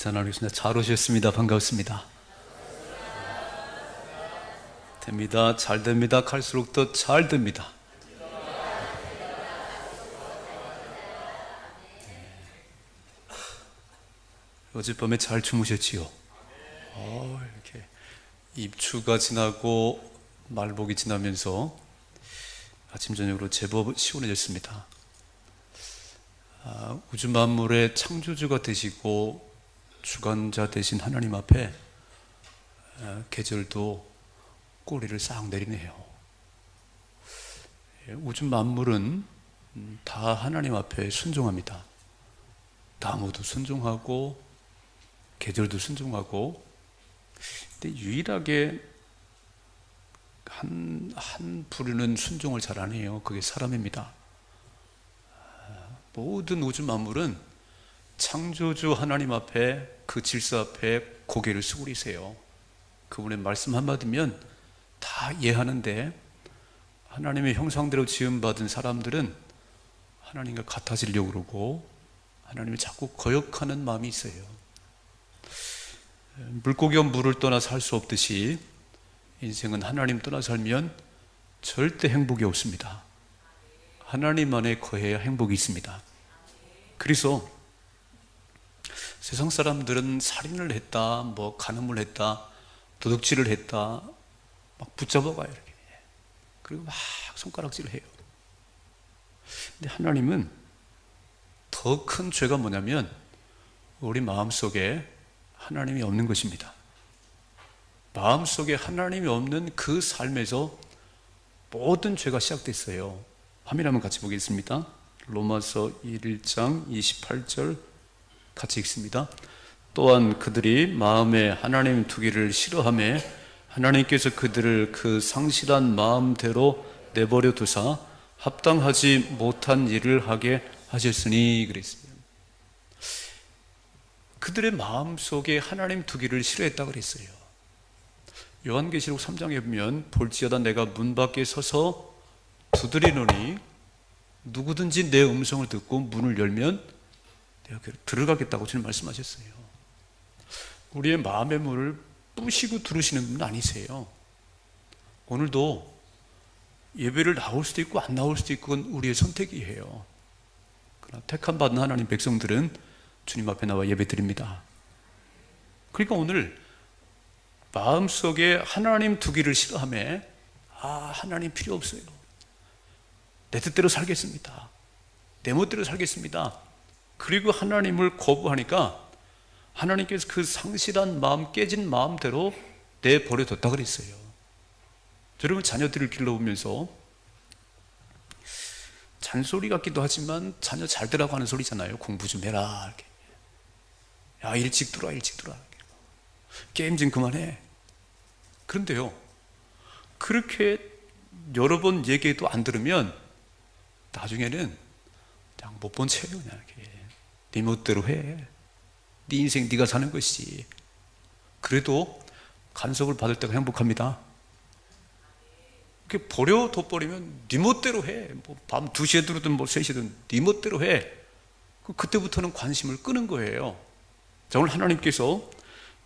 인사 나누겠습니다. 잘 오셨습니다. 반갑습니다. 됩니다. 잘 됩니다. 갈수록 더 잘 됩니다. 어젯밤에 잘 주무셨지요? 이렇게 입추가 지나고 말복이 지나면서 아침 저녁으로 제법 시원해졌습니다. 우주 만물의 창조주가 되시고 주관자 되신 하나님 앞에 계절도 꼬리를 싹 내리네요. 우주 만물은 다 하나님 앞에 순종합니다. 나무도 순종하고 계절도 순종하고, 근데 유일하게 한 부류는 순종을 잘 안 해요. 그게 사람입니다. 모든 우주 만물은 창조주 하나님 앞에, 그 질서 앞에 고개를 수그리세요. 그분의 말씀 한마디면 다 이해하는데, 하나님의 형상대로 지음받은 사람들은 하나님과 같아지려고 그러고 하나님을 자꾸 거역하는 마음이 있어요. 물고기가 물을 떠나 살 수 없듯이 인생은 하나님 떠나 살면 절대 행복이 없습니다. 하나님 안에 거해야 행복이 있습니다. 그래서 세상 사람들은 살인을 했다, 간음을 했다, 도둑질을 했다, 막 붙잡아가요, 이렇게. 그리고 막 손가락질을 해요. 근데 하나님은 더 큰 죄가 뭐냐면 우리 마음속에 하나님이 없는 것입니다. 마음속에 하나님이 없는 그 삶에서 모든 죄가 시작됐어요. 화면 한번 같이 보겠습니다. 로마서 1장 28절 같이 읽습니다. 또한 그들이 마음에 하나님 두기를 싫어하며 하나님께서 그들을 그 상실한 마음대로 내버려 두사 합당하지 못한 일을 하게 하셨으니 그랬어요. 그들의 마음속에 하나님 두기를 싫어했다 그랬어요. 요한계시록 3장에 보면 볼지어다 내가 문 밖에 서서 두드리노니 누구든지 내 음성을 듣고 문을 열면 내가 들어가겠다고 주님 말씀하셨어요. 우리의 마음의 문을 부시고 들으시는 분은 아니세요. 오늘도 예배를 나올 수도 있고 안 나올 수도 있고 그건 우리의 선택이에요. 그러나 택함 받은 하나님 백성들은 주님 앞에 나와 예배 드립니다. 그러니까 오늘 마음속에 하나님 두기를 싫어하며 하나님 필요 없어요. 내 뜻대로 살겠습니다. 내 멋대로 살겠습니다. 그리고 하나님을 거부하니까 하나님께서 그 상실한 마음, 깨진 마음대로 내버려뒀다 그랬어요. 여러분 자녀들을 길러보면서 잔소리 같기도 하지만 자녀 잘 되라고 하는 소리잖아요. 공부 좀 해라, 이렇게. 야, 일찍 들어와, 일찍 들어와. 게임 좀 그만해. 그런데요, 그렇게 여러 번 얘기해도 안 들으면 나중에는 그냥 못 본 채예요. 그냥 이렇게. 네 멋대로 해. 네 인생 네가 사는 것이지. 그래도 간섭을 받을 때가 행복합니다. 이렇게 버려둬버리면 네 멋대로 해. 밤 2시에 들어든 3시든 네 멋대로 해. 그때부터는 관심을 끄는 거예요. 자, 오늘 하나님께서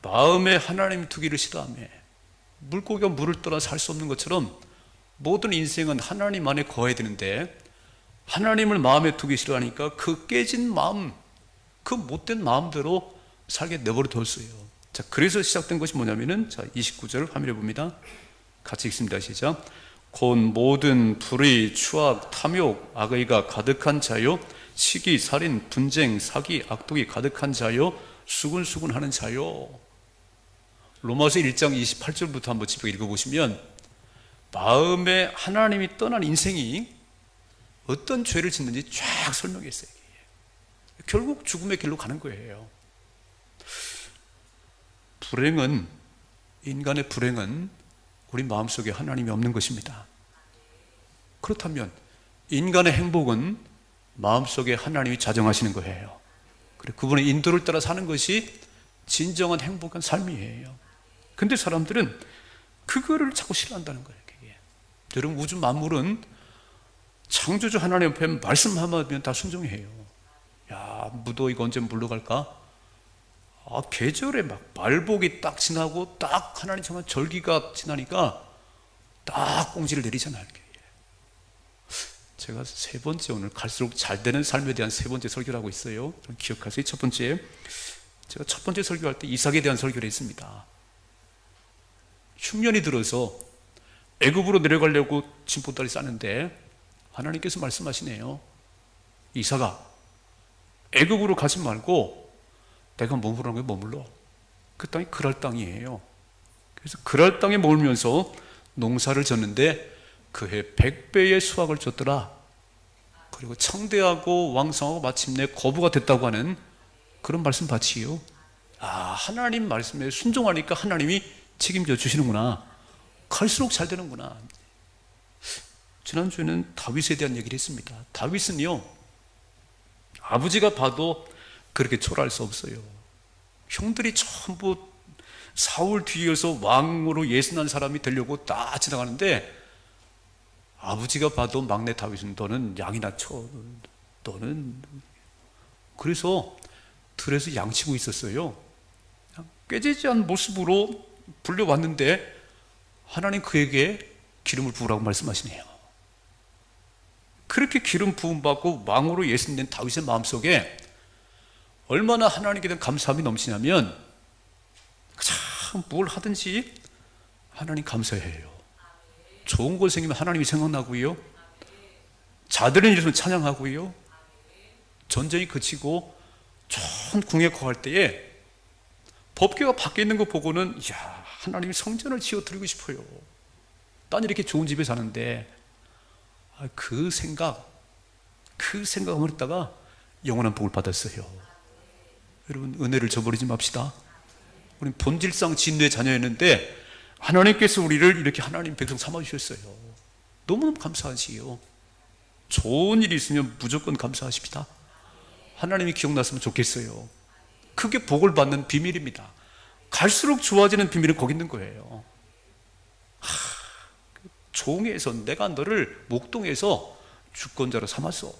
마음에 하나님 두기를 싫어하며 물고기가 물을 떠나 살 수 없는 것처럼 모든 인생은 하나님 안에 거해야 되는데 하나님을 마음에 두기 싫어하니까 그 깨진 마음, 그 못된 마음대로 살게 내버려 뒀어요. 자, 그래서 시작된 것이 뭐냐면은, 자, 29절 화면에 봅니다. 같이 읽습니다. 시작. 곧 모든 불의, 추악, 탐욕, 악의가 가득한 자요, 시기, 살인, 분쟁, 사기, 악독이 가득한 자요, 수군수군하는 자요. 로마서 1장 28절부터 한번 짚어 읽어보시면 마음에 하나님이 떠난 인생이 어떤 죄를 짓는지 쫙 설명했어요. 결국 죽음의 길로 가는 거예요. 인간의 불행은 우리 마음속에 하나님이 없는 것입니다. 그렇다면 인간의 행복은 마음속에 하나님이 자정하시는 거예요. 그리고 그분의 인도를 따라 사는 것이 진정한 행복한 삶이에요. 근데 사람들은 그거를 자꾸 싫어한다는 거예요. 그게. 여러분, 우주 만물은 창조주 하나님 앞에 말씀 한마디면 다 순종해요. 야, 무더위가 언제 물러갈까? 계절에 막 말복이 딱 지나고 딱 하나님 정말 절기가 지나니까 딱 공지를 내리잖아요. 제가 세 번째, 오늘 갈수록 잘 되는 삶에 대한 세 번째 설교를 하고 있어요. 기억하세요. 첫 번째, 제가 첫 번째 설교할 때 이삭에 대한 설교를 했습니다. 흉년이 들어서 애굽으로 내려가려고 진보다리 싸는데 하나님께서 말씀하시네요. 이삭아, 애굽으로 가지 말고 내가 머무르는 곳에 머물러. 그 땅이 그랄 땅이에요. 그래서 그랄 땅에 머물면서 농사를 졌는데 그해 100배의 수확을 줬더라. 그리고 창대하고 왕성하고 마침내 거부가 됐다고 하는 그런 말씀 받지요. 하나님 말씀에 순종하니까 하나님이 책임져 주시는구나. 갈수록 잘 되는구나. 지난주에는 다윗에 대한 얘기를 했습니다. 다윗은요, 아버지가 봐도 그렇게 초라할 수 없어요. 형들이 전부 사울 뒤에서 왕으로 예순한 사람이 되려고 다 지나가는데 아버지가 봐도 막내 다윗은 너는 양이나 쳐. 너는. 그래서 들에서 양치고 있었어요. 꾀지지 않은 모습으로 불려왔는데 하나님 그에게 기름을 부으라고 말씀하시네요. 그렇게 기름 부음받고 왕으로 예순된 다윗의 마음속에 얼마나 하나님께 대한 감사함이 넘치냐면 참 뭘 하든지 하나님 감사해요. 좋은 것 생기면 하나님이 생각나고요. 자들은 일은 찬양하고요. 전쟁이 그치고 좋은 궁에 거할 때에 법궤가 밖에 있는 거 보고는 이야, 하나님이 성전을 지어드리고 싶어요. 난 이렇게 좋은 집에 사는데 그 생각을 했다가 영원한 복을 받았어요. 여러분, 은혜를 저버리지 맙시다. 우리는 본질상 진노의 자녀였는데 하나님께서 우리를 이렇게 하나님 백성 삼아주셨어요. 너무너무 감사하지요. 좋은 일이 있으면 무조건 감사하십시다. 하나님이 기억났으면 좋겠어요. 그게 복을 받는 비밀입니다. 갈수록 좋아지는 비밀은 거기 있는 거예요. 종에서 내가 너를 목동에서 주권자로 삼았어.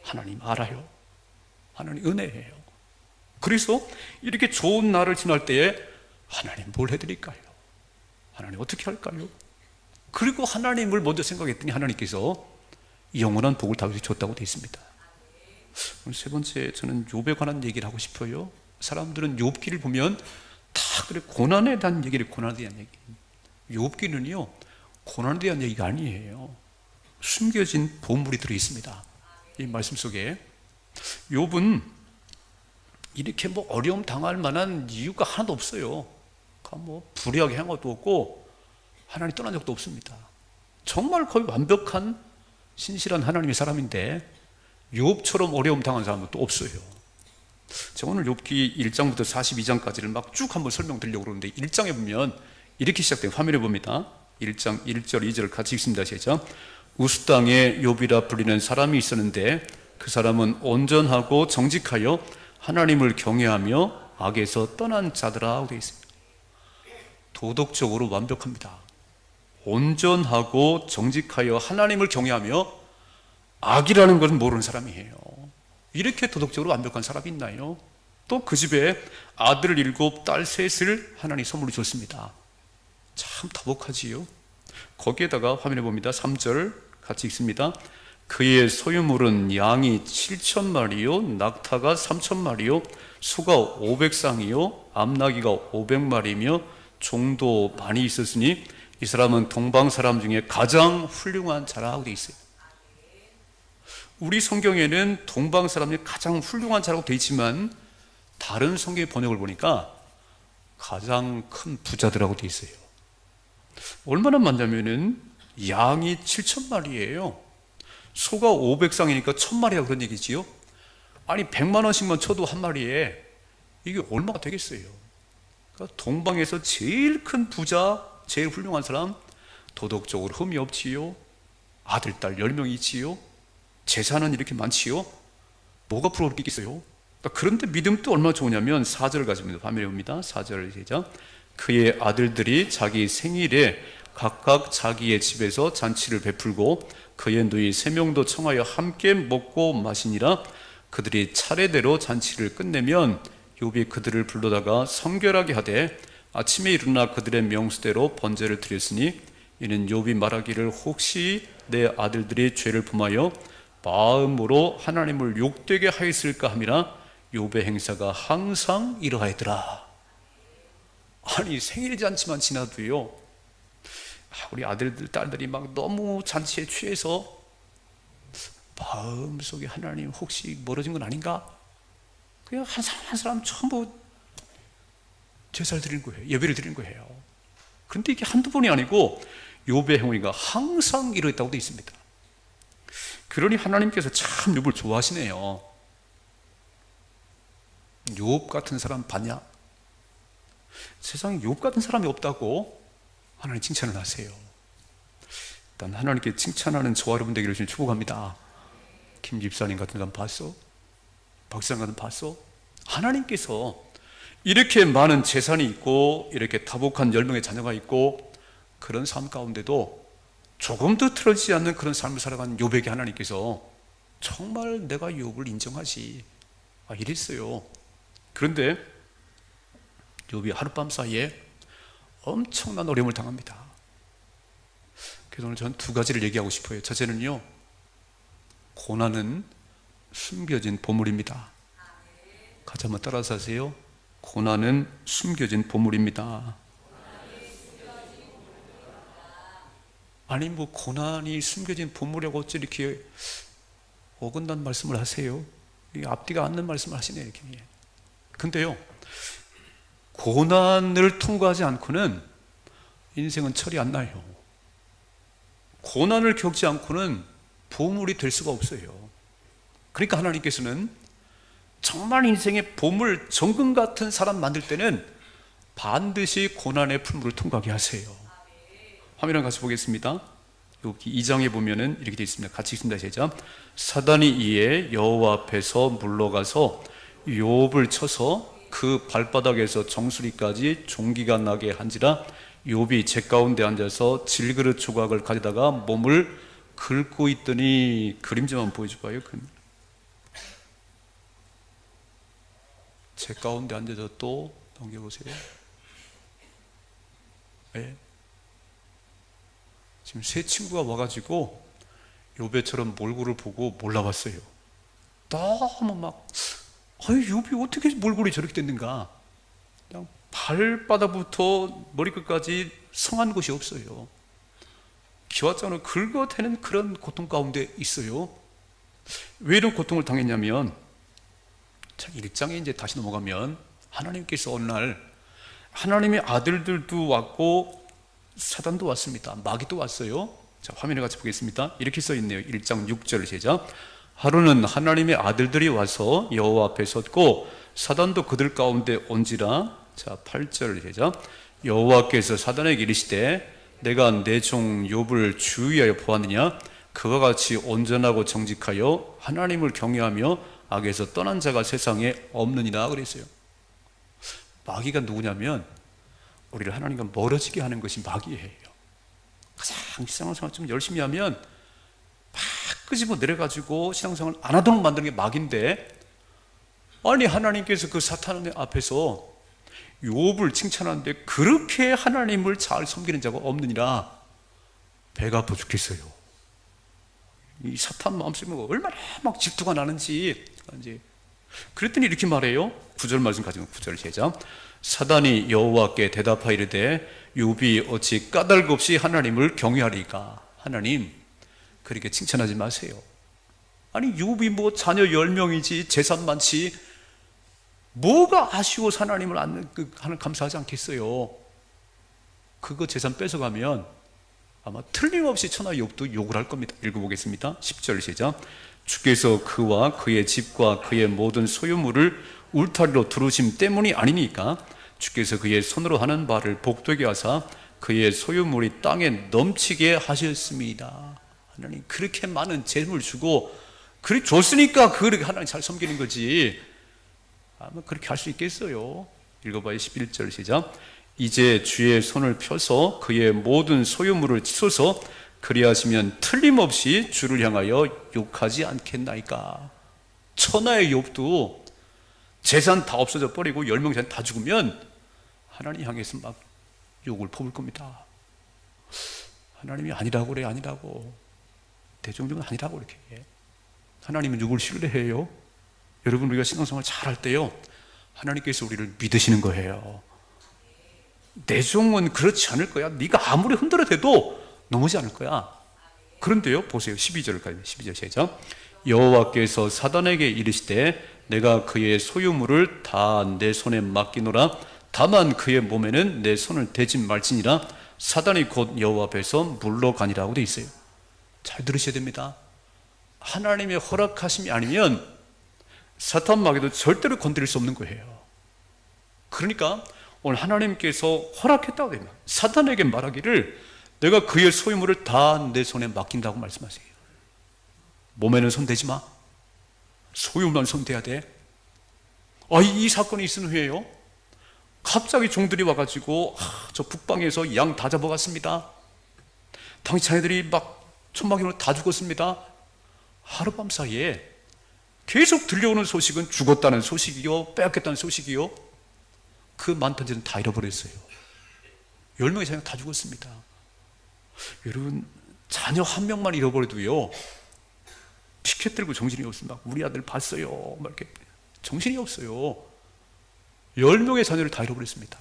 하나님 알아요. 하나님 은혜예요. 그래서 이렇게 좋은 날을 지날 때에 하나님 뭘 해드릴까요? 하나님 어떻게 할까요? 그리고 하나님을 먼저 생각했더니 하나님께서 영원한 복을 다윗에게 줬다고 되어 있습니다. 오늘 세 번째, 저는 욥에 관한 얘기를 하고 싶어요. 사람들은 욥기를 보면 다 그래 고난에 대한 얘기를, 고난에 대한 얘기. 욥기는요 고난에 대한 얘기가 아니에요. 숨겨진 보물이 들어 있습니다. 이 말씀 속에 욥은 이렇게 어려움 당할 만한 이유가 하나도 없어요. 불의하게 한 것도 없고 하나님 떠난 적도 없습니다. 정말 거의 완벽한 신실한 하나님의 사람인데 욥처럼 어려움 당한 사람은 또 없어요. 제가 오늘 욥기 1장부터 42장까지를 막 쭉 한번 설명드리려고 그러는데 1장에 보면 이렇게 시작돼요. 화면에 봅니다. 1장 1절 2절 같이 읽습니다. 시작. 우스 땅에 욥이라 불리는 사람이 있었는데 그 사람은 온전하고 정직하여 하나님을 경외하며 악에서 떠난 자들아 되어 있습니다. 도덕적으로 완벽합니다. 온전하고 정직하여 하나님을 경외하며 악이라는 것은 모르는 사람이에요. 이렇게 도덕적으로 완벽한 사람이 있나요? 또 그 집에 아들 7, 딸 3을 하나님이 선물로 줬습니다. 참 터벅하지요. 거기에다가 화면에 봅니다. 3절 같이 읽습니다. 그의 소유물은 양이 7,000마리요 낙타가 3,000마리요 소가 500쌍이요 암나귀가 500마리며 종도 많이 있었으니 이 사람은 동방 사람 중에 가장 훌륭한 자라고 되어 있어요. 우리 성경에는 동방 사람 중에 가장 훌륭한 자라고 되어 있지만 다른 성경의 번역을 보니까 가장 큰 부자들하고 되어 있어요. 얼마나 많냐면은 양이 7,000마리예요. 소가 500쌍이니까 1,000마리야 그런 얘기지요. 아니 100만 원씩만 쳐도 한 마리에 이게 얼마가 되겠어요. 그러니까 동방에서 제일 큰 부자, 제일 훌륭한 사람, 도덕적으로 흠이 없지요. 아들, 딸 10명이 있지요. 재산은 이렇게 많지요. 뭐가 부러울 게 있겠어요. 그런데 믿음도 얼마나 좋으냐면 4절을 가지고 화면에 봅니다. 4절 시작. 그의 아들들이 자기 생일에 각각 자기의 집에서 잔치를 베풀고 그의 누이 3명도 청하여 함께 먹고 마시니라. 그들이 차례대로 잔치를 끝내면 욥이 그들을 불러다가 성결하게 하되 아침에 일어나 그들의 명수대로 번제를 드렸으니 이는 욥이 말하기를 혹시 내 아들들이 죄를 범하여 마음으로 하나님을 욕되게 하였을까 함이나 욥의 행사가 항상 이러하였더라. 아니 생일 잔치만 지나도요, 우리 아들들 딸들이 막 너무 잔치에 취해서 마음속에 하나님 혹시 멀어진 건 아닌가? 그냥 한 사람 한 사람 전부 제사를 드리는 거예요. 예배를 드리는 거예요. 그런데 이게 한두 번이 아니고 욥의 행위가 항상 이러했다고 되어 있습니다. 그러니 하나님께서 참 욥을 좋아하시네요. 욥 같은 사람 봤냐? 세상에 욥 같은 사람이 없다고 하나님 칭찬을 하세요. 일단 하나님께 칭찬하는 저와 여러분 되기를 축복합니다. 김 집사님 같은 사람 봤어? 박사님 같은 사람 봤어? 하나님께서 이렇게 많은 재산이 있고 이렇게 다복한 10명의 자녀가 있고 그런 삶 가운데도 조금도 틀어지지 않는 그런 삶을 살아가는 욥에게 하나님께서 정말 내가 욥을 인정하지, 이랬어요. 그런데 욥이 하룻밤 사이에 엄청난 어려움을 당합니다. 그래서 오늘 저는 두 가지를 얘기하고 싶어요. 첫째는요, 고난은 숨겨진 보물입니다. 같이 한번 따라서 하세요. 고난은 숨겨진 보물입니다. 아니 뭐 고난이 숨겨진 보물이라고 어찌 이렇게 어긋난 말씀을 하세요? 이게 앞뒤가 않는 말씀을 하시네요. 이렇게. 근데요, 고난을 통과하지 않고는 인생은 철이 안 나요. 고난을 겪지 않고는 보물이 될 수가 없어요. 그러니까 하나님께서는 정말 인생의 보물, 정금 같은 사람 만들 때는 반드시 고난의 풀물을 통과하게 하세요. 화면을 같이 보겠습니다. 여기 2장에 보면은 이렇게 되어 있습니다. 같이 읽습니다. 시작. 사단이 이에 여호와 앞에서 물러가서 욥을 쳐서 그 발바닥에서 정수리까지 종기가 나게 한지라 욥이 제 가운데 앉아서 질그릇 조각을 가져다가 몸을 긁고 있더니, 그림자만 보여줘봐요. 제 가운데 앉아서 또 넘겨보세요. 네. 지금 세 친구가 와가지고 욥처럼 몰골을 보고 몰라봤어요. 너무 막, 욥이 어떻게 몰골이 저렇게 됐는가? 그냥 발바닥부터 머리끝까지 성한 곳이 없어요. 기와장을 긁어대는 그런 고통 가운데 있어요. 왜 이런 고통을 당했냐면, 자, 1장에 이제 다시 넘어가면 하나님께서 어느 날 하나님의 아들들도 왔고 사단도 왔습니다. 마귀도 왔어요. 자, 화면에 같이 보겠습니다. 이렇게 써 있네요. 1장 6절 시작. 하루는 하나님의 아들들이 와서 여호와 앞에 섰고 사단도 그들 가운데 온지라. 자, 8절 시작. 여호와께서 사단에게 이르시되 내가 내 종 욥을 주의하여 보았느냐? 그와 같이 온전하고 정직하여 하나님을 경외하며 악에서 떠난 자가 세상에 없느니라 그랬어요. 마귀가 누구냐면 우리를 하나님과 멀어지게 하는 것이 마귀예요. 가장 신앙생활 좀 열심히 하면 막 끄집어 내려가지고 신앙생활 안 하도록 만드는 게 마귀인데, 아니 하나님께서 그 사탄 앞에서 욥을 칭찬하는데 그렇게 하나님을 잘 섬기는 자가 없느니라. 배가 아파 죽겠어요. 이 사탄 마음속에 얼마나 막 질투가 나는지. 그랬더니 이렇게 말해요. 9절 말씀 가지고 9절 시작. 사단이 여호와께 대답하이르되 욥이 어찌 까닭 없이 하나님을 경외하리까? 하나님 그렇게 칭찬하지 마세요. 아니 욥이 뭐 자녀 10명이지 재산 많지 뭐가 아쉬워서 하나님을 하는 감사하지 않겠어요? 그거 재산 뺏어가면 아마 틀림없이 천하 욥도 욕을 할 겁니다. 읽어보겠습니다. 10절 시작. 주께서 그와 그의 집과 그의 모든 소유물을 울타리로 두르심 때문이 아니니까 주께서 그의 손으로 하는 바를 복되게 하사 그의 소유물이 땅에 넘치게 하셨습니다. 하나님 그렇게 많은 재물 주고 그렇게 줬으니까 그렇게 하나님 잘 섬기는 거지. 아마 그렇게 할 수 있겠어요? 읽어봐요. 11절 시작. 이제 주의 손을 펴서 그의 모든 소유물을 치소서. 그리하시면 틀림없이 주를 향하여 욕하지 않겠나이까. 천하의 욥도 재산 다 없어져 버리고 10명 다 죽으면 하나님 향해서 막 욕을 퍼볼 겁니다. 하나님이 아니라고 그래, 아니라고. 대종들은 아니라고 이렇게 해. 하나님은 누굴 신뢰해요? 여러분, 우리가 신앙생활 잘할 때요, 하나님께서 우리를 믿으시는 거예요. 내 종은 그렇지 않을 거야. 네가 아무리 흔들어대도 넘어지 않을 거야. 그런데요, 보세요. 12절까지. 12절 시작. 여호와께서 사단에게 이르시되 내가 그의 소유물을 다 내 손에 맡기노라. 다만 그의 몸에는 내 손을 대지 말지니라. 사단이 곧 여호와 앞에서 물러가니라고 되어 있어요. 잘 들으셔야 됩니다. 하나님의 허락하심이 아니면 사탄 마귀도 절대로 건드릴 수 없는 거예요. 그러니까 오늘 하나님께서 허락했다고 됩니다. 사탄에게 말하기를 내가 그의 소유물을 다 내 손에 맡긴다고 말씀하세요. 몸에는 손 대지 마. 소유물만 손 대야 돼. 이 사건이 있은 후에요, 갑자기 종들이 와가지고 저 북방에서 양 다 잡아갔습니다. 당시 자녀들이 막 천막으로 다 죽었습니다. 하룻밤 사이에 계속 들려오는 소식은 죽었다는 소식이요, 빼앗겼다는 소식이요, 그 많던 짓은 다 잃어버렸어요. 10명의 자녀가 다 죽었습니다. 여러분, 자녀 한 명만 잃어버려도요, 피켓 들고 정신이 없습니다. 우리 아들 봤어요, 막 이렇게 정신이 없어요. 10명의 자녀를 다 잃어버렸습니다.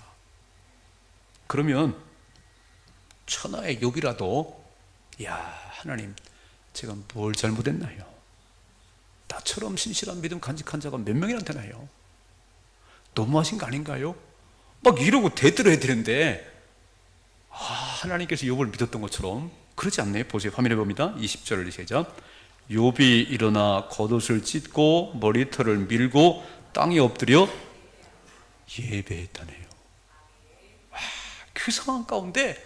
그러면 천하의 욥이라도 하나님, 제가 뭘 잘못했나요? 나처럼 신실한 믿음 간직한 자가 몇 명이나 되나요? 너무하신 거 아닌가요? 막 이러고 대들어야 되는데 하나님께서 욥을 믿었던 것처럼 그러지 않네요. 보세요. 화면에 봅니다. 20절을 시작. 욥이 일어나 겉옷을 찢고 머리털을 밀고 땅에 엎드려 예배했다네요. 그 상황 가운데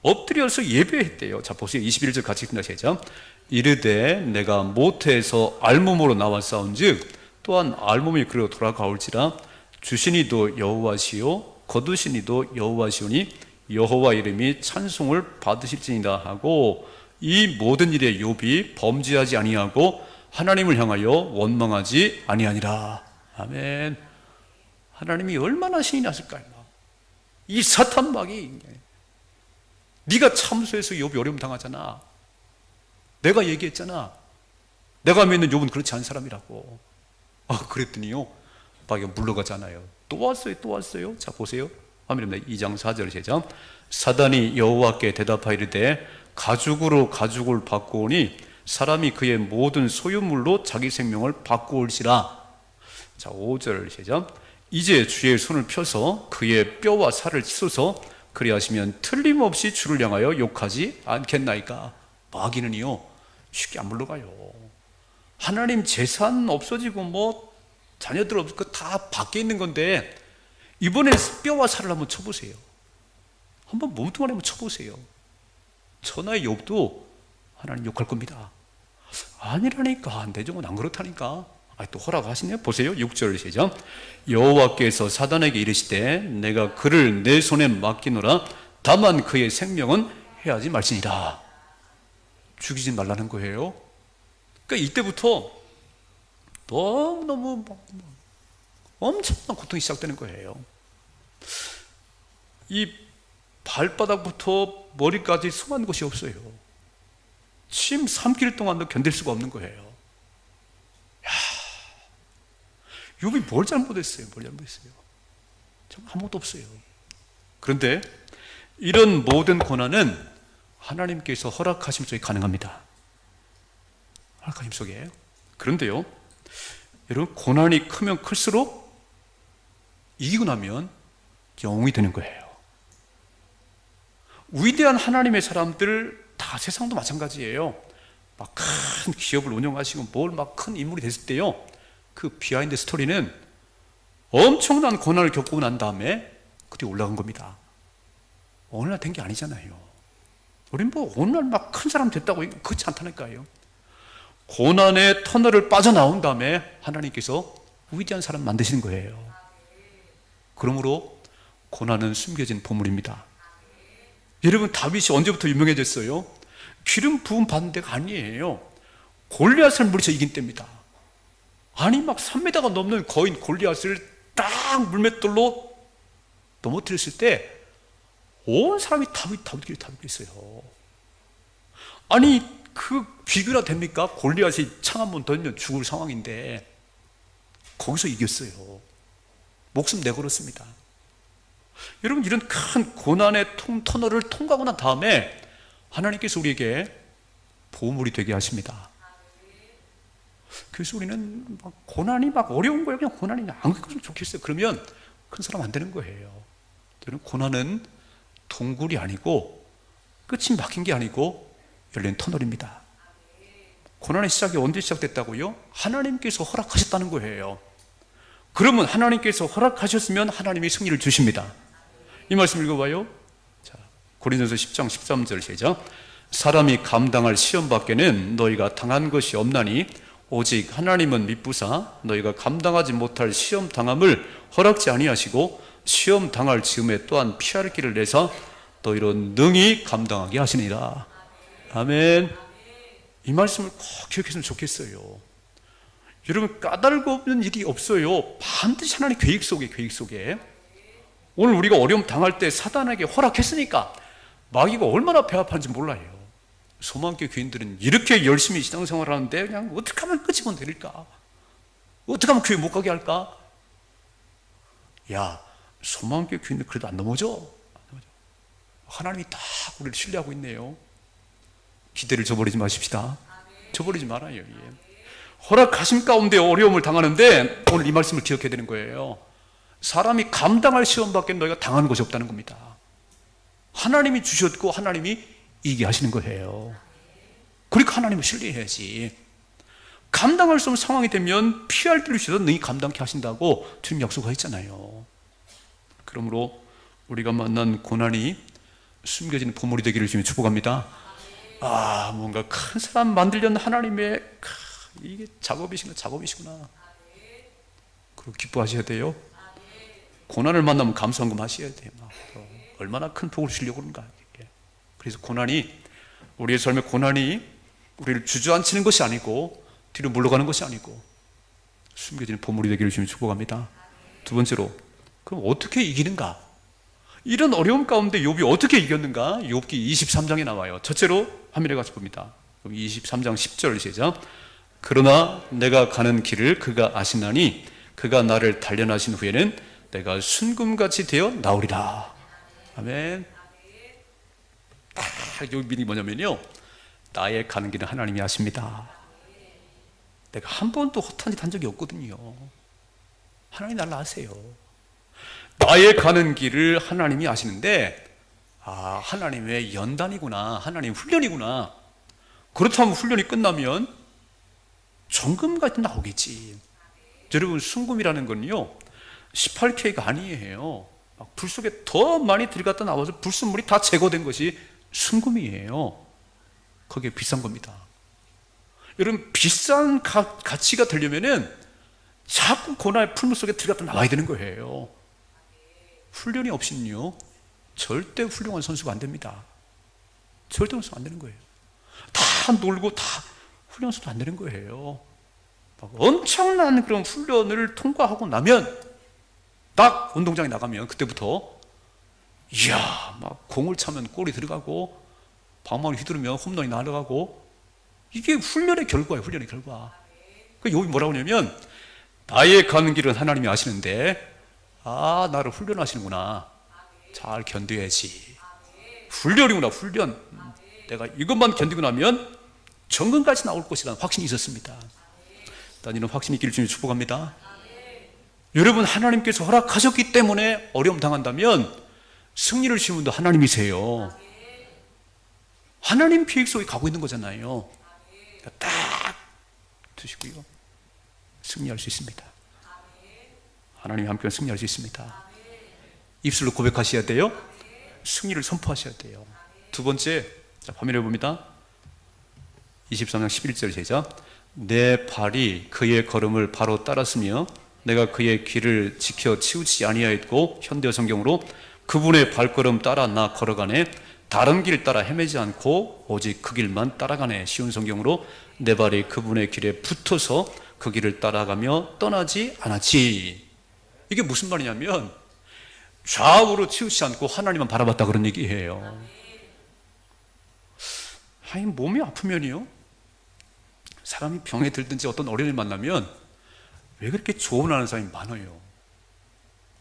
엎드려서 예배했대요. 자, 보세요. 21절 같이 읽습니다. 시작. 이르되 내가 모태에서 알몸으로 나와 싸운즉 또한 알몸이 그리로 돌아가올지라. 주시니도 여호와시요 거두시니도 여호와시오니 여호와 이름이 찬송을 받으실지니라 하고, 이 모든 일에 욥이 범죄하지 아니하고 하나님을 향하여 원망하지 아니하니라. 아멘. 하나님이 얼마나 신이 났을까요? 이 사탄 마귀, 네가 참소해서 욥이 어려움 당하잖아. 내가 얘기했잖아. 내가 믿는 욥은 그렇지 않은 사람이라고. 그랬더니요, 마귀가 물러가잖아요. 또 왔어요. 자, 보세요. 화면입니다. 2장 4절 시작. 사단이 여호와께 대답하이르되 가죽으로 가죽을 바꾸오니 사람이 그의 모든 소유물로 자기 생명을 바꾸올지라. 자, 5절 시작. 이제 주의 손을 펴서 그의 뼈와 살을 찢어서 그리하시면 틀림없이 주를 향하여 욕하지 않겠나이까. 마귀는요, 쉽게 안 물러가요. 하나님 재산 없어지고 자녀들 없고 다 밖에 있는 건데, 이번에 뼈와 살을 한번 쳐보세요. 한번 몸뚱아리 한번 쳐보세요. 천하의 욥도 하나님 욕할 겁니다. 아니라니까. 내 종은 안 그렇다니까. 또 허락하시네요. 보세요. 6절 시작. 여호와께서 사단에게 이르시되 내가 그를 내 손에 맡기노라. 다만 그의 생명은 해하지 말지니라. 죽이지 말라는 거예요. 그러니까 이때부터 너무너무 엄청난 고통이 시작되는 거예요. 이 발바닥부터 머리까지 숨한 곳이 없어요. 침 3킬 동안도 견딜 수가 없는 거예요. 욥이 뭘 잘못했어요? 정말 아무것도 없어요. 그런데 이런 모든 고난은 하나님께서 허락하심 속에 가능합니다. 허락하심 속에. 그런데요, 여러분, 고난이 크면 클수록 이기고 나면 영웅이 되는 거예요. 위대한 하나님의 사람들 다 세상도 마찬가지예요. 막 큰 기업을 운영하시고 큰 인물이 됐을 때요, 그 비하인드 스토리는 엄청난 고난을 겪고 난 다음에 그때 올라간 겁니다. 어느 날 된 게 아니잖아요. 우린 어느 날 막 큰 사람 됐다고 그렇지 않다니까요. 고난의 터널을 빠져나온 다음에 하나님께서 위대한 사람 만드시는 거예요. 그러므로 고난은 숨겨진 보물입니다. 여러분, 다윗이 언제부터 유명해졌어요? 기름 부음 받은 데가 아니에요. 골리앗을 물리쳐 이긴 때입니다. 아니 막 3m가 넘는 거인 골리앗을 딱 물맷돌로 넘어뜨렸을 때 온 사람이 다윗길 있어요. 아니 그 비교가 됩니까? 골리앗이 창 한 번 던지면 죽을 상황인데 거기서 이겼어요. 목숨 내걸었습니다. 여러분, 이런 큰 고난의 터널을 통과하고 난 다음에 하나님께서 우리에게 보물이 되게 하십니다. 그래서 우리는 막 고난이 막 어려운 거예요. 그냥 고난이 안 겪으면 좋겠어요. 그러면 큰 사람 안 되는 거예요. 여러분, 고난은 동굴이 아니고 끝이 막힌 게 아니고 열린 터널입니다. 고난의 시작이 언제 시작됐다고요? 하나님께서 허락하셨다는 거예요. 그러면 하나님께서 허락하셨으면 하나님이 승리를 주십니다. 이 말씀 읽어봐요. 자, 고린도서 10장 13절 시작. 사람이 감당할 시험 밖에는 너희가 당한 것이 없나니 오직 하나님은 미쁘사 너희가 감당하지 못할 시험 당함을 허락지 아니하시고 시험 당할 즈음에 또한 피할 길을 내사 너희로 능히 감당하게 하시니라. 아멘. 이 말씀을 꼭 기억했으면 좋겠어요. 여러분, 까닭 없는 일이 없어요. 반드시 하나님의 계획 속에 오늘 우리가 어려움 당할 때 사단에게 허락했으니까 마귀가 얼마나 배 아파하는지 몰라요. 소망교회 교인들은 이렇게 열심히 신앙생활을 하는데 그냥 어떻게 하면 끝이 못 내릴까? 어떻게 하면 교회 못 가게 할까? 야, 소망교회 교인들 그래도 안 넘어져. 하나님이 다 우리를 신뢰하고 있네요. 기대를 저버리지 마십시다. 저버리지 말아요. 허락하심 가운데 어려움을 당하는데 오늘 이 말씀을 기억해야 되는 거예요. 사람이 감당할 시험 밖에 너희가 당하는 것이 없다는 겁니다. 하나님이 주셨고 하나님이 이기게 하시는 거예요. 그러니까 하나님을 신뢰해야지. 감당할 수 없는 상황이 되면 피할 길을 주셔서 너희 감당케 하신다고 주님 약속하셨잖아요. 그러므로 우리가 만난 고난이 숨겨진 보물이 되기를 주님 축복합니다. 아, 뭔가 큰 사람 만들려는 하나님의 이게 작업이시구나. 그리고 기뻐하셔야 돼요. 고난을 만나면 감사한금 하셔야 돼요. 얼마나 큰 복을 주려고 그런가. 그래서 고난이, 우리의 삶의 고난이 우리를 주저앉히는 것이 아니고 뒤로 물러가는 것이 아니고 숨겨진 보물이 되기를 주님 축복합니다. 두 번째로, 그럼 어떻게 이기는가? 이런 어려움 가운데 욥이 어떻게 이겼는가? 욥기 23장에 나와요. 첫째로 화면에 가서 봅니다. 23장 10절 시작. 그러나 내가 가는 길을 그가 아시나니 그가 나를 단련하신 후에는 내가 순금같이 되어 나오리라. 아멘. 욥이 뭐냐면요, 나의 가는 길은 하나님이 아십니다. 내가 한 번도 허탄 짓 한 적이 없거든요. 하나님이 나를 아세요. 나의 가는 길을 하나님이 아시는데, 아, 하나님의 연단이구나, 하나님 훈련이구나. 그렇다면 훈련이 끝나면 정금같이 나오겠지. 여러분, 순금이라는 건요 18K가 아니에요. 불 속에 더 많이 들어갔다 나와서 불순물이 다 제거된 것이 순금이에요. 그게 비싼 겁니다. 여러분, 비싼 가치가 되려면은 자꾸 고난의 풀물 속에 들어갔다 나와야 되는 거예요. 훈련이 없이는요 절대 훌륭한 선수가 안 됩니다. 절대 선수가 안 되는 거예요. 다 놀고 다 훌륭한 선수가 안 되는 거예요. 막 엄청난 그런 훈련을 통과하고 나면 딱 운동장에 나가면 그때부터 이야, 막 공을 차면 골이 들어가고 방망이 휘두르면 홈런이 날아가고, 이게 훈련의 결과예요. 훈련의 결과. 그 욥이 뭐라고 하냐면, 나의 가는 길은 하나님이 아시는데, 아, 나를 훈련하시는구나. 잘 견뎌야지. 훈련이구나, 훈련. 내가 이것만 견디고 나면 정금까지 나올 것이라는 확신이 있었습니다. 난 이런 확신이 있기를 주님 축복합니다. 여러분, 하나님께서 허락하셨기 때문에 어려움 당한다면 승리를 주신 분도 하나님이세요. 하나님 계획 속에 가고 있는 거잖아요. 딱 두시고요, 승리할 수 있습니다. 하나님이 함께 승리할 수 있습니다. 입술로 고백하셔야 돼요. 승리를 선포하셔야 돼요. 두 번째, 자, 화면에 봅니다. 23장 11절 시작. 내 발이 그의 걸음을 바로 따랐으며 내가 그의 길을 지켜 치우치지 아니하였고, 현대 성경으로 그분의 발걸음 따라 나 걸어가네. 다른 길 따라 헤매지 않고 오직 그 길만 따라가네. 쉬운 성경으로 내 발이 그분의 길에 붙어서 그 길을 따라가며 떠나지 않았지. 이게 무슨 말이냐면 좌우로 치우치지 않고 하나님만 바라봤다 그런 얘기예요. 아니 몸이 아프면요, 사람이 병에 들든지 어떤 어려움을 만나면 왜 그렇게 조언하는 사람이 많아요.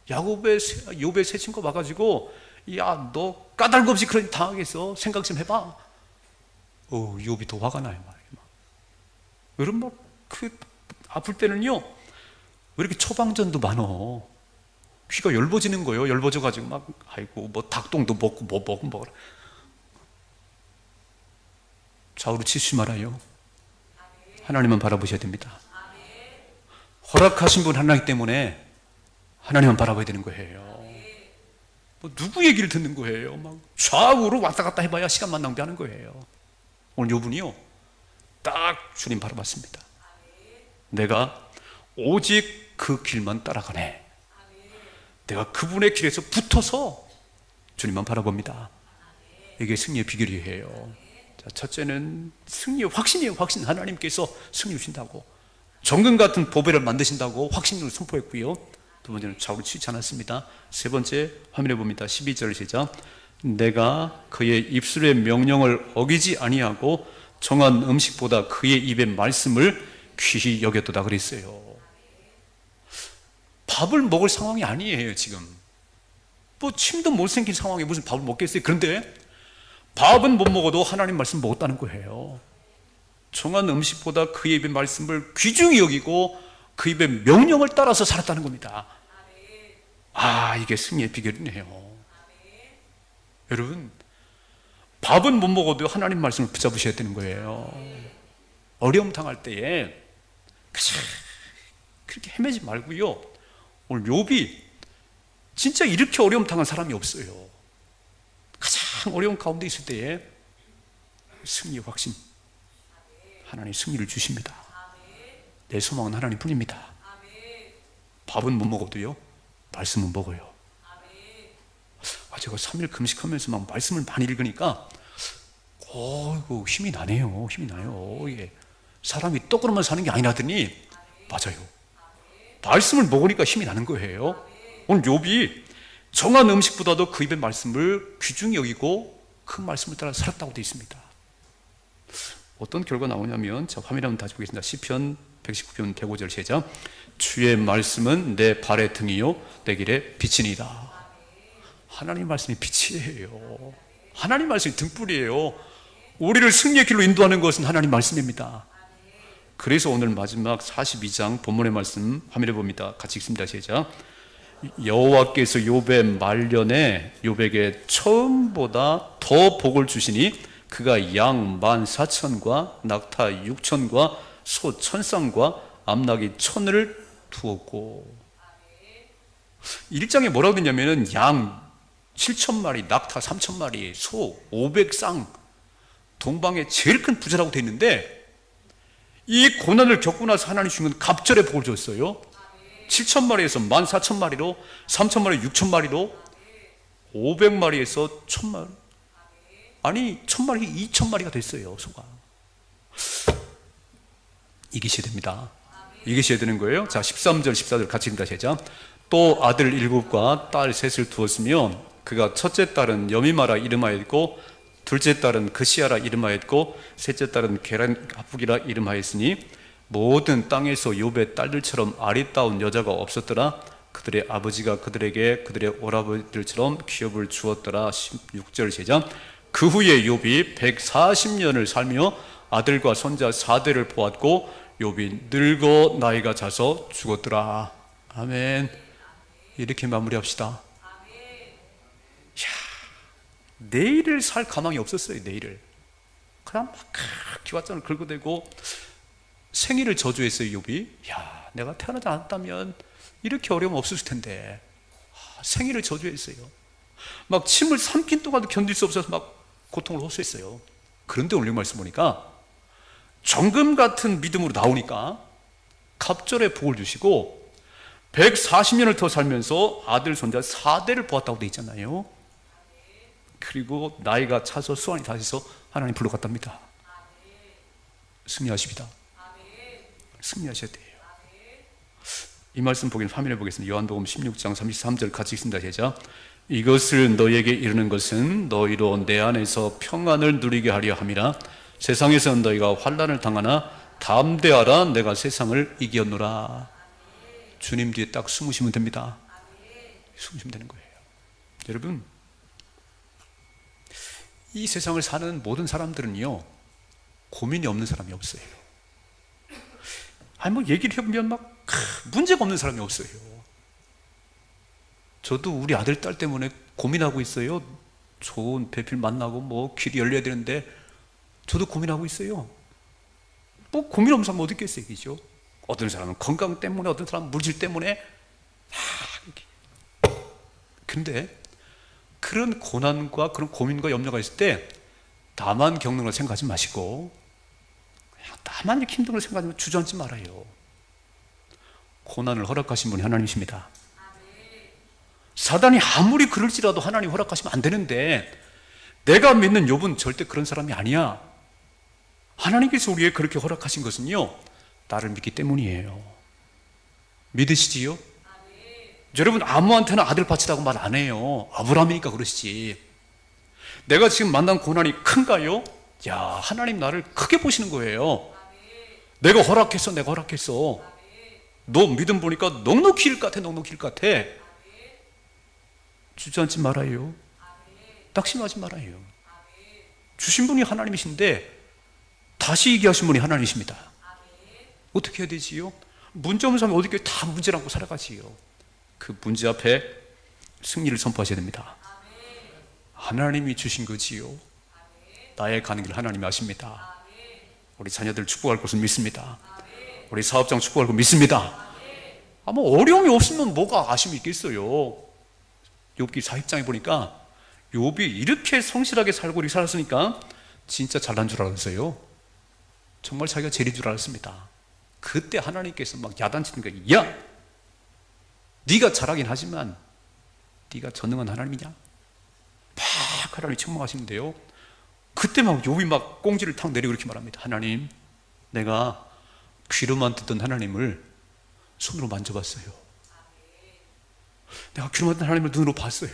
욥의 세 친구 봐가지고 야 너 까닭 없이 그런 당하겠어, 생각 좀 해봐. 욥이 더 화가 나요. 여러분 그 아플 때는요 왜 이렇게 처방전도 많어. 귀가 열버지는 거예요. 열버져가지고 막 아이고 뭐 닭똥도 먹고 뭐 먹고 먹어라. 좌우로 치우치지 말아요. 하나님만 바라보셔야 됩니다. 허락하신 분 하나이기 때문에 하나님만 바라봐야 되는 거예요. 뭐 누구 얘기를 듣는 거예요? 막 좌우로 왔다 갔다 해봐야 시간만 낭비하는 거예요. 오늘 요 분이요 딱 주님 바라봤습니다. 내가 오직 그 길만 따라가네. 내가 그분의 길에서 붙어서 주님만 바라봅니다. 이게 승리의 비결이에요. 자, 첫째는 승리의 확신이에요. 확신. 하나님께서 승리 주신다고, 정금 같은 보배를 만드신다고 확신으로 선포했고요. 두 번째는 좌우로 치우치지 않았습니다. 세 번째 화면에 봅니다. 12절 시작. 내가 그의 입술의 명령을 어기지 아니하고 정한 음식보다 그의 입의 말씀을 귀히 여겼도다 그랬어요. 밥을 먹을 상황이 아니에요. 지금 뭐 침도 못 생긴 상황에 무슨 밥을 먹겠어요. 그런데 밥은 못 먹어도 하나님 말씀 먹었다는 거예요. 정한 음식보다 그의 입의 말씀을 귀중히 여기고 그 입의 명령을 따라서 살았다는 겁니다. 이게 승리의 비결이네요. 여러분 밥은 못 먹어도 하나님 말씀을 붙잡으셔야 되는 거예요. 어려움 당할 때에 그렇게 헤매지 말고요. 오늘 욥이 진짜 이렇게 어려움 당한 사람이 없어요. 가장 어려운 가운데 있을 때에 승리의 확신, 하나님 승리를 주십니다. 내 소망은 하나님 뿐입니다. 밥은 못 먹어도요 말씀은 먹어요. 제가 3일 금식하면서 막 말씀을 많이 읽으니까 힘이 나네요. 힘이 나요. 예. 사람이 떡으로만 사는 게 아니라더니 맞아요. 말씀을 먹으니까 힘이 나는 거예요. 오늘 욥이 정한 음식보다도 그 입의 말씀을 귀중히 여기고 그 말씀을 따라 살았다고 되어 있습니다. 어떤 결과 나오냐면, 자, 화면에 한번 다시 보겠습니다. 시편 119편 105절 시작. 주의 말씀은 내 발의 등이요 내 길의 빛이니이다. 하나님 말씀이 빛이에요. 하나님 말씀이 등불이에요. 우리를 승리의 길로 인도하는 것은 하나님 말씀입니다. 그래서 오늘 마지막 42장 본문의 말씀 화면에 봅니다. 같이 읽습니다. 시작. 여호와께서 욥의 말년에 욥에게 처음보다 더 복을 주시니 그가 양 14,000과 낙타 6,000과 소 1,000쌍과 암나귀 1,000을 두었고, 1장에 뭐라고 되냐면은 양 7,000마리, 낙타 3,000마리, 소 500쌍, 동방의 제일 큰 부자라고 되어 있는데, 이 고난을 겪고 나서 하나님 주신 건 갑절의 복을 줬어요. 7,000마리에서 14,000마리로, 3,000마리 6,000마리로, 500마리에서 1,000마리, 아니 1,000마리 2,000마리가 됐어요. 소가 이기셔야 됩니다. 이기셔야 되는 거예요. 자, 13절 14절 같이 읽다 시작. 또 아들 7과 딸 3을 두었으며 그가 첫째 딸은 여미마라 이름하였고 둘째 딸은 그시아라 이름하였고 셋째 딸은 게란하북이라 이름하였으니 모든 땅에서 욥의 딸들처럼 아리따운 여자가 없었더라. 그들의 아버지가 그들에게 그들의 오라버니들처럼 기업을 주었더라. 16절 시작. 그 후에 욥이 140년을 살며 아들과 손자 4대를 보았고 욥이 늙어 나이가 차서 죽었더라. 아멘. 이렇게 마무리합시다. 내일을 살 가망이 없었어요. 내일을 그냥 막 기왓장을 긁어대고 생일을 저주했어요. 욥이. 내가 태어나지 않았다면 이렇게 어려움 없었을 텐데. 생일을 저주했어요. 막 침을 삼킨 동안도 견딜 수 없어서 막 고통을 호소했어요. 그런데 오늘 말씀 보니까 정금 같은 믿음으로 나오니까 갑절의 복을 주시고 140년을 더 살면서 아들 손자 4대를 보았다고 되어 있잖아요. 그리고 나이가 차서 수완이 다해서 하나님 불러갔답니다. 승리하십니다. 승리하셔야 돼요. 이 말씀 화면에 보겠습니다. 요한복음 16장 33절 같이 읽습니다. 제자, 이것을 너에게 이르는 것은 너희로 내 안에서 평안을 누리게 하려 함이라. 세상에서 너희가 환난을 당하나 담대하라, 내가 세상을 이겼노라. 주님 뒤에 딱 숨으시면 됩니다. 숨으시면 되는 거예요. 여러분, 이 세상을 사는 모든 사람들은요, 고민이 없는 사람이 없어요. 아니, 얘기를 해보면 문제가 없는 사람이 없어요. 저도 우리 아들, 딸 때문에 고민하고 있어요. 좋은 배필 만나고 길이 열려야 되는데, 저도 고민하고 있어요. 고민 없는 사람 어디 있겠어요, 그죠? 어떤 사람은 건강 때문에, 어떤 사람은 물질 때문에. 근데, 그런 고난과 그런 고민과 염려가 있을 때, 나만 겪는 걸 생각하지 마시고, 나만 이렇게 힘든 걸 생각하지 주저앉지 말아요. 고난을 허락하신 분이 하나님이십니다. 사단이 아무리 그럴지라도 하나님 허락하시면 안 되는데, 내가 믿는 욥은 절대 그런 사람이 아니야. 하나님께서 우리에게 그렇게 허락하신 것은요, 나를 믿기 때문이에요. 믿으시지요? 여러분, 아무한테나 아들 바치라고 말 안 해요. 아브라함이니까 그러시지. 내가 지금 만난 고난이 큰가요? 야, 하나님 나를 크게 보시는 거예요. 내가 허락했어. 너 믿음 보니까 넉넉히 일 같아. 주저앉지 말아요. 낙심하지 말아요. 주신 분이 하나님이신데 다시 얘기하신 분이 하나님이십니다. 어떻게 해야 되지요? 문제 없는 사람이 어떻게 다 문제를 안고 살아가지요? 그 문제 앞에 승리를 선포하셔야 됩니다. 하나님이 주신 거지요. 나의 가는 길 하나님이 아십니다. 우리 자녀들 축복할 것을 믿습니다. 우리 사업장 축복할 것 믿습니다. 아마 어려움이 없으면 뭐가 아쉬움이 있겠어요. 욥기 4장에 보니까 욥이 이렇게 성실하게 살고 이렇게 살았으니까 진짜 잘난 줄 알았어요. 정말 자기가 제일인 줄 알았습니다. 그때 하나님께서 야단치는 거예요. 야! 네가 잘하긴 하지만 네가 전능한 하나님이냐? 막 하나님이 책망하시는데요, 그때 욥이 꽁지를 탁 내리고 이렇게 말합니다. 하나님, 내가 귀로만 듣던 하나님을 손으로 만져봤어요. 내가 귀로만 듣던 하나님을 눈으로 봤어요.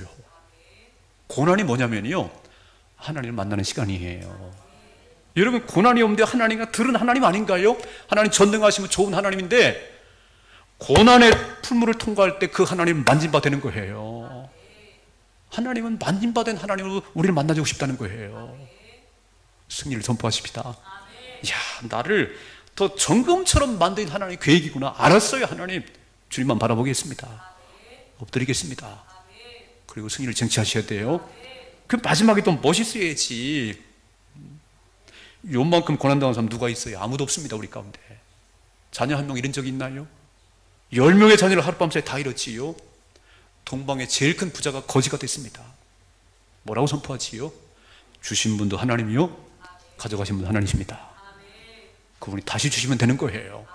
고난이 뭐냐면요, 하나님을 만나는 시간이에요. 여러분, 고난이 없는데 하나님과 들은 하나님 아닌가요? 하나님 전능하시면 좋은 하나님인데, 고난의 풀물을 통과할 때 그 하나님을 만진바 되는 거예요. 하나님은 만진바 된 하나님으로 우리를 만나주고 싶다는 거예요. 승리를 선포하십시다. 야, 나를 더 정금처럼 만든 하나님의 계획이구나. 알았어요, 하나님. 주님만 바라보겠습니다. 엎드리겠습니다. 그리고 승리를 쟁취하셔야 돼요. 그 마지막에 또 멋있어야지. 요만큼 고난당한 사람 누가 있어요? 아무도 없습니다, 우리 가운데. 자녀 한 명 잃은 적이 있나요? 10명의 자녀를 하룻밤 사이에 다 잃었지요. 동방의 제일 큰 부자가 거지가 됐습니다. 뭐라고 선포하지요? 주신 분도 하나님이요, 가져가신 분도 하나님이십니다. 그분이 다시 주시면 되는 거예요.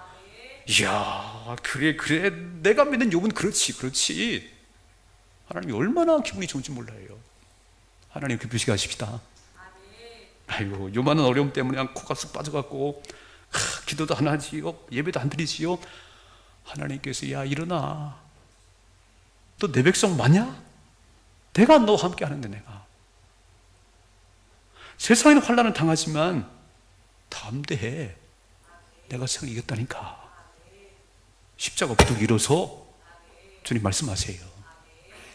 이야, 그래 내가 믿는 욥은 그렇지. 하나님이 얼마나 기분이 좋은지 몰라요. 하나님 기쁘시게 하십시다. 아이고, 요만한 어려움 때문에 그냥 코가 쑥 빠져갖고 기도도 안 하지요, 예배도 안 드리지요. 하나님께서 야, 일어나. 너 내 백성 맞냐? 내가 너와 함께 하는데. 내가 세상에는 환난을 당하지만 담대해. 내가 세상을 이겼다니까. 십자가 부둥 일어서. 주님 말씀하세요.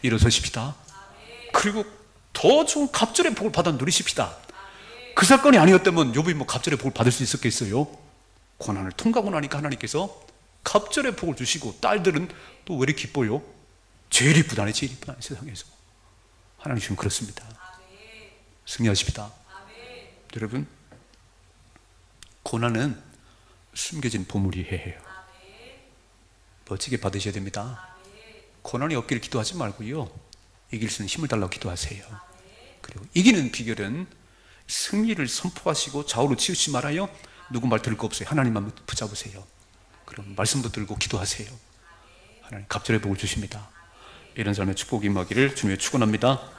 일어서십시다. 그리고 더 좋은 갑절의 복을 받아 누리십시다. 그 사건이 아니었다면 욥이 갑절의 복을 받을 수 있었겠어요? 고난을 통과하고 나니까 하나님께서 갑절의 복을 주시고, 딸들은 또 왜 이렇게 기뻐요? 제일 이쁘다네, 세상에서. 하나님 지금 그렇습니다. 승리하십시다. 여러분, 고난은 숨겨진 보물이에요. 멋지게 받으셔야 됩니다. 고난이 없기를 기도하지 말고요, 이길 수 있는 힘을 달라고 기도하세요. 그리고 이기는 비결은 승리를 선포하시고 좌우로 치우치지 말아요. 누구 말 들을 거 없어요. 하나님만 붙잡으세요. 그럼 말씀도 들고 기도하세요. 하나님 갑절의 복을 주십니다. 이런 삶의 축복이 임하기를 주님의 축원합니다.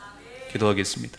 기도하겠습니다.